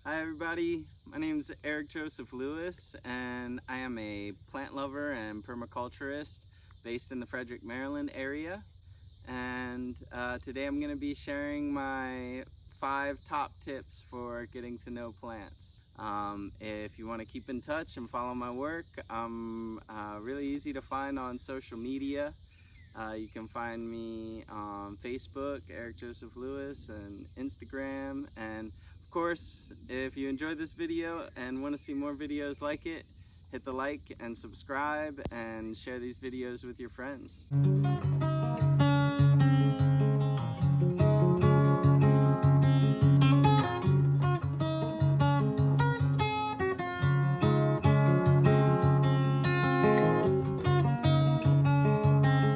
Hi everybody, my name is Eric Joseph Lewis and I am a plant lover and permaculturist based in the Frederick, Maryland area. And today I'm going to be sharing my 5 top tips for getting to know plants. If you want to keep in touch and follow my work, I'm really easy to find on social media. You can find me on Facebook, Eric Joseph Lewis, and Instagram. And of course, if you enjoyed this video and want to see more videos like it, hit the like and subscribe and share these videos with your friends.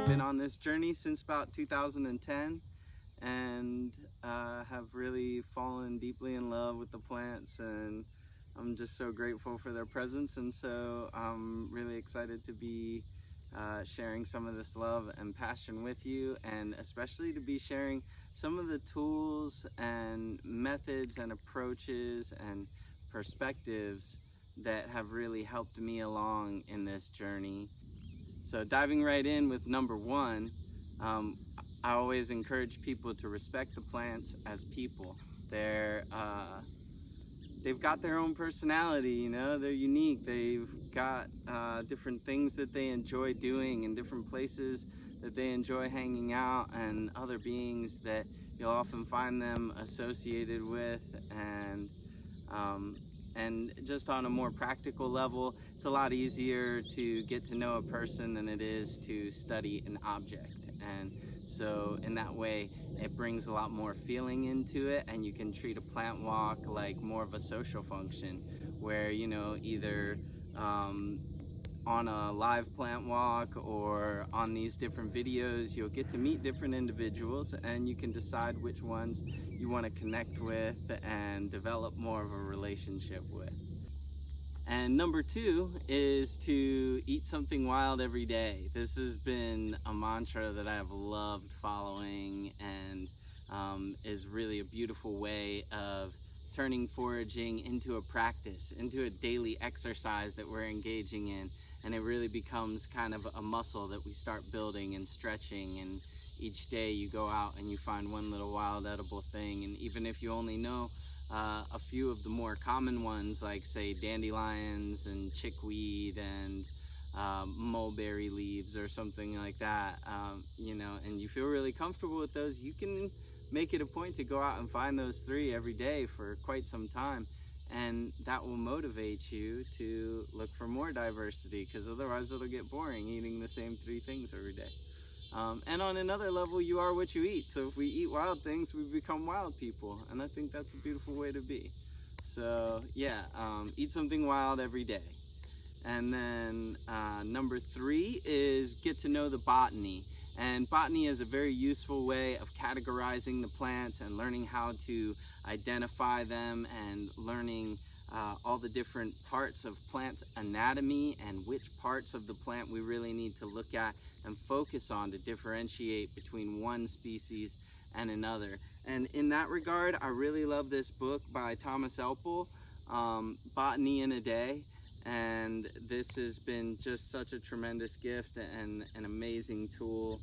Been on this journey since about 2010 and have really fallen deeply in love with the plants, and I'm just so grateful for their presence, and so I'm really excited to be sharing some of this love and passion with you, and especially to be sharing some of the tools and methods and approaches and perspectives that have really helped me along in this journey. So diving right in with number 1, I always encourage people to respect the plants as people. They've got their own personality, you know, they're unique. They've got different things that they enjoy doing and different places that they enjoy hanging out, and other beings that you'll often find them associated with. And just on a more practical level, it's a lot easier to get to know a person than it is to study an object. And so in that way, it brings a lot more feeling into it, and you can treat a plant walk like more of a social function where, you know, either on a live plant walk or on these different videos, you'll get to meet different individuals, and you can decide which ones you want to connect with and develop more of a relationship with. And number 2 is to eat something wild every day. This has been a mantra that I've loved following, and is really a beautiful way of turning foraging into a practice, into a daily exercise that we're engaging in. And it really becomes kind of a muscle that we start building and stretching, and each day you go out and you find one little wild edible thing. And even if you only know a few of the more common ones, like say dandelions and chickweed and mulberry leaves or something like that, you know, and you feel really comfortable with those, you can make it a point to go out and find those 3 every day for quite some time. And that will motivate you to look for more diversity, because otherwise it'll get boring eating the same 3 things every day. And on another level, you are what you eat. So if we eat wild things, we become wild people. And I think that's a beautiful way to be. So yeah, eat something wild every day. And then number 3 is get to know the botany. And botany is a very useful way of categorizing the plants and learning how to identify them, and learning all the different parts of plants anatomy and which parts of the plant we really need to look at and focus on to differentiate between one species and another. And in that regard, I really love this book by Thomas Elpel, Botany in a Day. And this has been just such a tremendous gift and an amazing tool.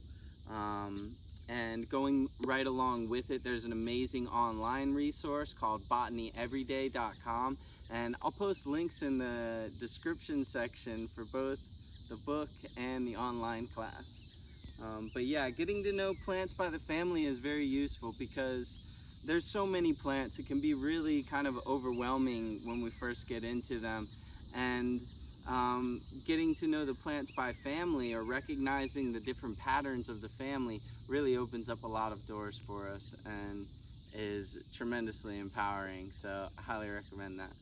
And going right along with it, there's an amazing online resource called botanyeveryday.com, and I'll post links in the description section for both the book and the online class. But yeah, getting to know plants by the family is very useful, because there's so many plants. It can be really kind of overwhelming when we first get into them. And getting to know the plants by family, or recognizing the different patterns of the family, really opens up a lot of doors for us and is tremendously empowering. So I highly recommend that.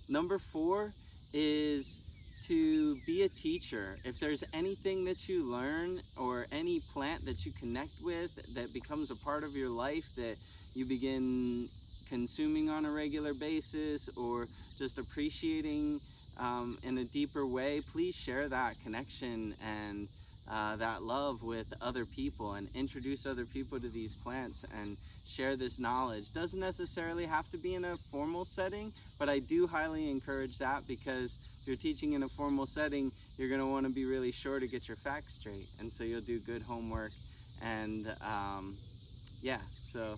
Number 4 is to be a teacher. If there's anything that you learn or any plant that you connect with that becomes a part of your life that you begin consuming on a regular basis, or just appreciating in a deeper way, please share that connection and that love with other people, and introduce other people to these plants, and share this knowledge. Doesn't necessarily have to be in a formal setting, but I do highly encourage that, because if you're teaching in a formal setting, you're going to want to be really sure to get your facts straight, and so you'll do good homework. And yeah, so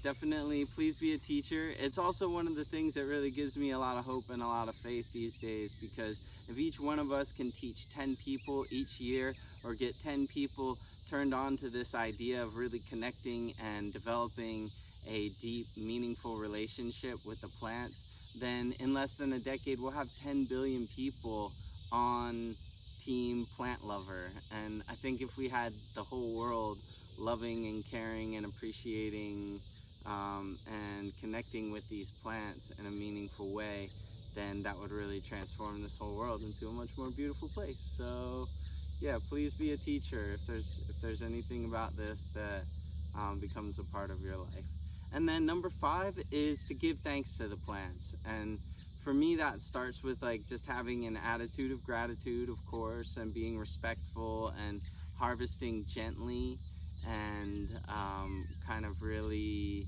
definitely please be a teacher. It's also one of the things that really gives me a lot of hope and a lot of faith these days, because if each one of us can teach 10 people each year, or get 10 people turned on to this idea of really connecting and developing a deep, meaningful relationship with the plants, then in less than a decade we'll have 10 billion people on Team Plant Lover. And I think if we had the whole world loving and caring and appreciating and connecting with these plants in a meaningful way, then that would really transform this whole world into a much more beautiful place. So yeah, please be a teacher if there's anything about this that becomes a part of your life. And then number 5 is to give thanks to the plants. And for me, that starts with like just having an attitude of gratitude, of course, and being respectful and harvesting gently, and kind of really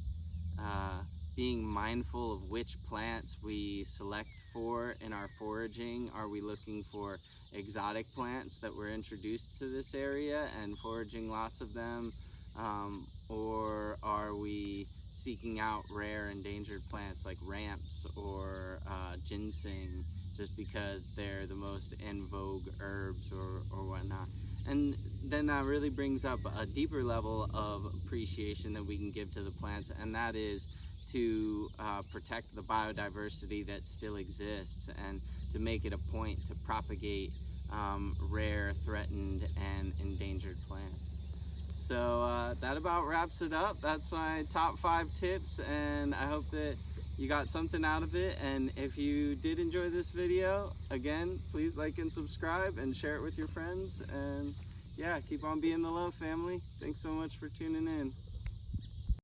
being mindful of which plants we select for in our foraging. Are we looking for exotic plants that were introduced to this area and foraging lots of them, or are we seeking out rare endangered plants like ramps or ginseng, just because they're the most in vogue herbs or whatnot? And then that really brings up a deeper level of appreciation that we can give to the plants, and that is to protect the biodiversity that still exists, and to make it a point to propagate rare, threatened, and endangered plants. So that about wraps it up. That's my top 5 tips, and I hope that you got something out of it. And if you did enjoy this video, again, please like and subscribe and share it with your friends. And yeah, keep on being the love, family. Thanks so much for tuning in.